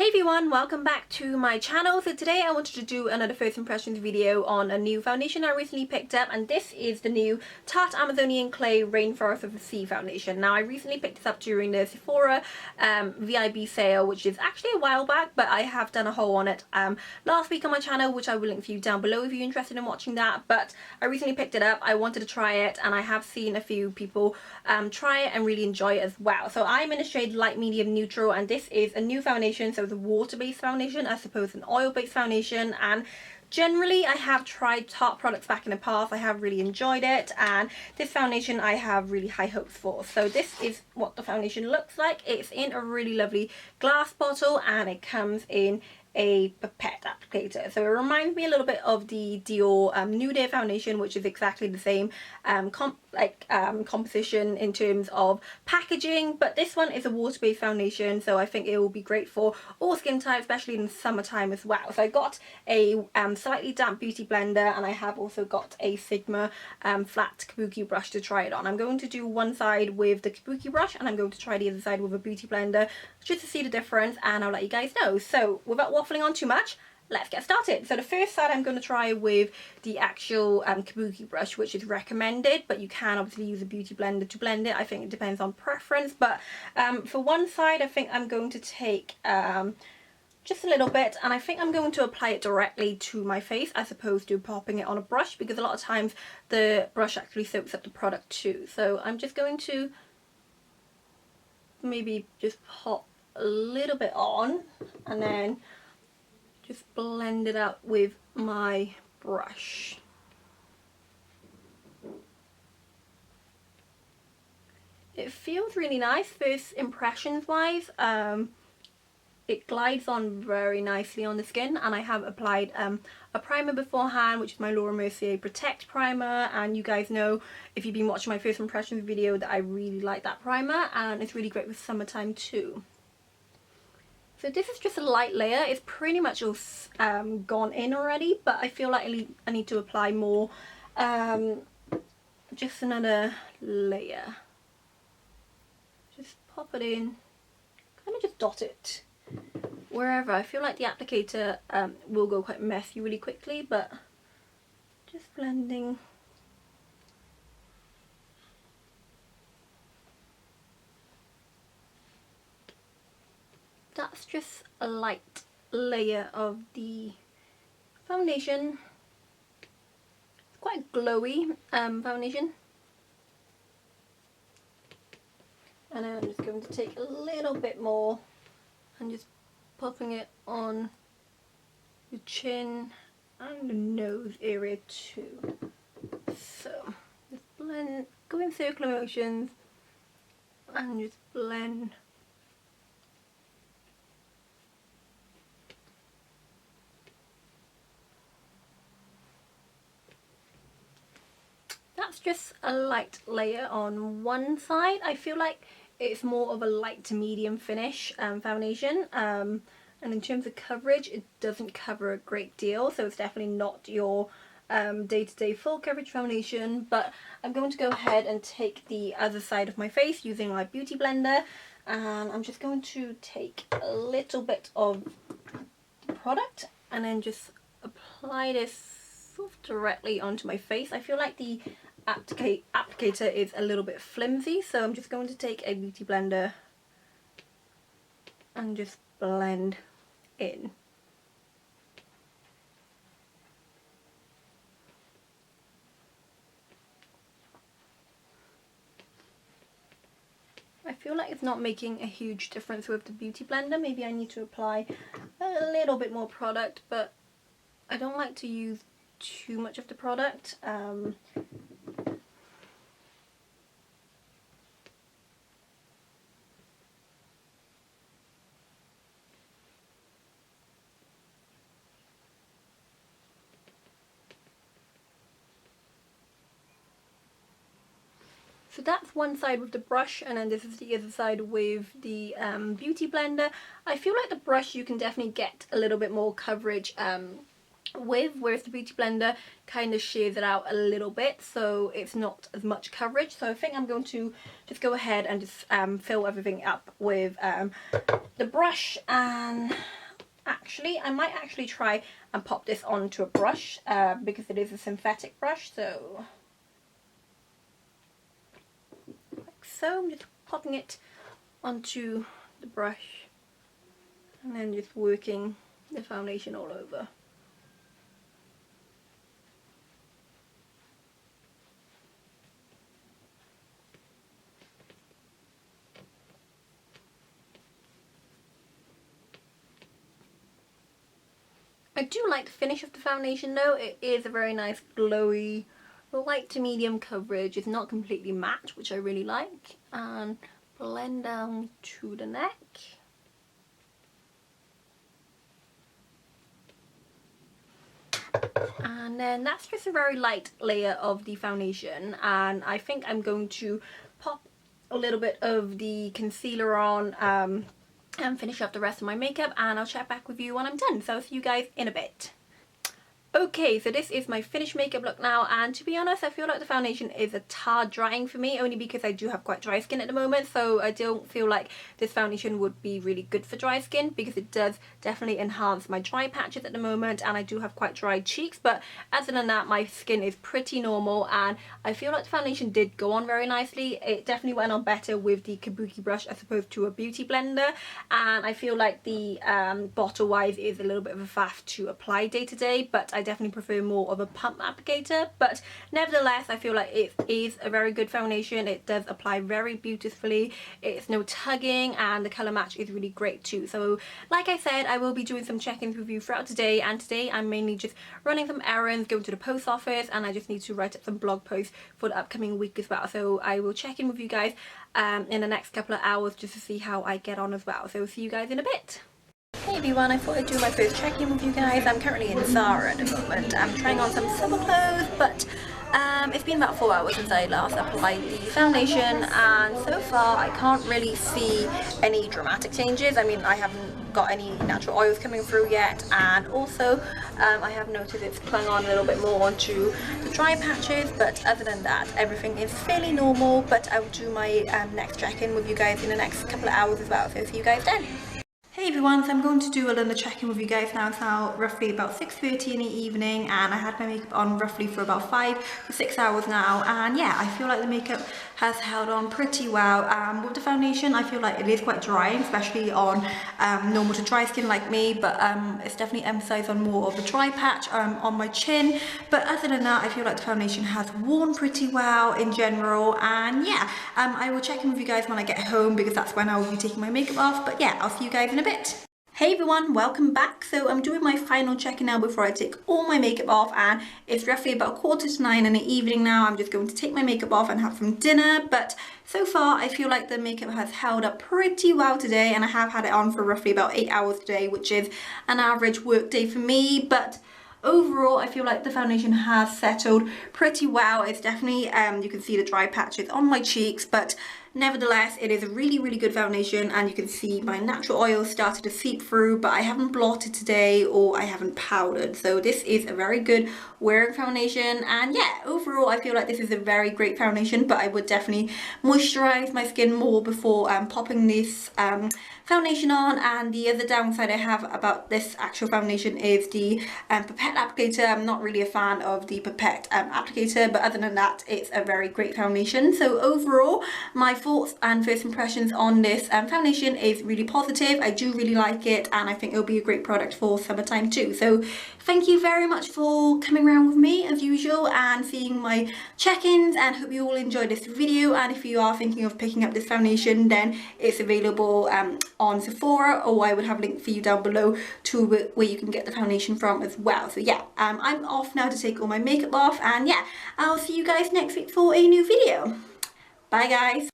Hey everyone, welcome back to my channel. So today I wanted to do another first impressions video on a new foundation I recently picked up, and this is the new Tarte Amazonian Clay Rainforest of the Sea foundation. Now I recently picked this up during the Sephora VIB sale, which is actually a while back, but I have done a haul on it last week on my channel, which I will link for you down below if you're interested in watching that. But I recently picked it up, I wanted to try it, and I have seen a few people try it and really enjoy it as well. So I'm in a shade light medium neutral, and this is a new foundation. So it's a water-based foundation as opposed to an oil-based foundation, and generally I have tried Tarte products back in the past. I have really enjoyed it, and this foundation I have really high hopes for. So this is what the foundation looks like. It's in a really lovely glass bottle, and it comes in a pipette applicator. So it reminds me a little bit of the Dior Nude Air foundation, which is exactly the same composition in terms of packaging, but this one is a water-based foundation, so I think it will be great for all skin types, especially in the summertime as well. So I got a slightly damp beauty blender, and I have also got a Sigma flat kabuki brush to try it on. I'm going to do one side with the kabuki brush, and I'm going to try the other side with a beauty blender just to see the difference, and I'll let you guys know. So without waffling on too much, let's get started. So the first side I'm going to try with the actual kabuki brush, which is recommended, but you can obviously use a beauty blender to blend it. I think it depends on preference, but for one side I think I'm going to take just a little bit, and I think I'm going to apply it directly to my face as opposed to popping it on a brush, because a lot of times the brush actually soaks up the product too. So I'm just going to maybe just pop a little bit on and then just blend it out with my brush. It feels really nice first impressions wise. It glides on very nicely on the skin, and I have applied a primer beforehand, which is my Laura Mercier Protect primer, and you guys know if you've been watching my first impressions video that I really like that primer, and it's really great with summertime too. So this is just a light layer. It's pretty much all gone in already, but I feel like I need to apply more. Just another layer. Just pop it in, kind of just dot it wherever. I feel like the applicator will go quite messy really quickly, but just blending. That's just a light layer of the foundation. It's quite a glowy foundation. And then I'm just going to take a little bit more and just popping it on the chin and the nose area too. So just blend, go in circular motions and just blend. That's just a light layer on one side. I feel like it's more of a light to medium finish foundation, and in terms of coverage it doesn't cover a great deal, so it's definitely not your day-to-day full coverage foundation. But I'm going to go ahead and take the other side of my face using my beauty blender, and I'm just going to take a little bit of the product and then just apply this sort of directly onto my face. I feel like the applicator is a little bit flimsy, so I'm just going to take a beauty blender and just blend in. I feel like it's not making a huge difference with the beauty blender. Maybe I need to apply a little bit more product, but I don't like to use too much of the product. So that's one side with the brush, and then this is the other side with the beauty blender. I feel like the brush you can definitely get a little bit more coverage with, whereas the Beauty Blender kind of shears it out a little bit, so it's not as much coverage. So I think I'm going to just go ahead and just fill everything up with the brush. And actually, I might actually try and pop this onto a brush because it is a synthetic brush. So like so, I'm just popping it onto the brush and then just working the foundation all over. I do like the finish of the foundation though. It is a very nice glowy light to medium coverage. It's not completely matte, which I really like. And blend down to the neck. And then that's just a very light layer of the foundation, and I think I'm going to pop a little bit of the concealer on and finish up the rest of my makeup, and I'll check back with you when I'm done. So I'll see you guys in a bit. Okay, so this is my finished makeup look now, and to be honest, I feel like the foundation is a tad drying for me, only because I do have quite dry skin at the moment, so I don't feel like this foundation would be really good for dry skin, because it does definitely enhance my dry patches at the moment, and I do have quite dry cheeks. But other than that, my skin is pretty normal, and I feel like the foundation did go on very nicely. It definitely went on better with the kabuki brush as opposed to a beauty blender, and I feel like the bottle wise is a little bit of a faff to apply day to day, but I definitely prefer more of a pump applicator. But nevertheless, I feel like it is a very good foundation. It does apply very beautifully. It's no tugging, and the colour match is really great too. So like I said, I will be doing some check-ins with you throughout today, and today I'm mainly just running some errands, going to the post office, and I just need to write up some blog posts for the upcoming week as well. So I will check in with you guys in the next couple of hours just to see how I get on as well. So see you guys in a bit. Hey everyone, I thought I'd do my first check-in with you guys. I'm currently in Zara at the moment. I'm trying on some summer clothes, but it's been about 4 hours since I last applied the foundation, and so far I can't really see any dramatic changes. I mean, I haven't got any natural oils coming through yet, and also I have noticed it's clung on a little bit more onto the dry patches, but other than that everything is fairly normal. But I will do my next check-in with you guys in the next couple of hours as well, so see you guys then. Hey everyone, so I'm going to do another check-in with you guys now. It's now roughly about 6:30 in the evening, and I had my makeup on roughly for about 5 to 6 hours now, and yeah, I feel like the makeup has held on pretty well. With the foundation, I feel like it is quite drying, especially on normal to dry skin like me, but it's definitely emphasized on more of the dry patch on my chin. But other than that, I feel like the foundation has worn pretty well in general, and yeah, I will check in with you guys when I get home, because that's when I will be taking my makeup off. But yeah, I'll see you guys in a bit. Hey everyone, welcome back. So I'm doing my final check-in now before I take all my makeup off, and it's roughly about 8:45 in the evening now. I'm just going to take my makeup off and have some dinner, but so far I feel like the makeup has held up pretty well today, and I have had it on for roughly about 8 hours today, which is an average work day for me. But overall, I feel like the foundation has settled pretty well. It's definitely, you can see the dry patches on my cheeks, but nevertheless, it is a really good foundation, and you can see my natural oil started to seep through, but I haven't blotted today or I haven't powdered. So this is a very good wearing foundation, and yeah, overall I feel like this is a very great foundation, but I would definitely moisturize my skin more before popping this foundation on. And the other downside I have about this actual foundation is the pipette applicator. I'm not really a fan of the pipette applicator, but other than that, it's a very great foundation. So overall, my thoughts and first impressions on this foundation is really positive. I do really like it, and I think it'll be a great product for summertime too. So thank you very much for coming around with me as usual and seeing my check-ins, and hope you all enjoyed this video. And if you are thinking of picking up this foundation, then it's available on Sephora, or I would have a link for you down below to where you can get the foundation from as well. So yeah, I'm off now to take all my makeup off, and yeah, I'll see you guys next week for a new video. Bye guys.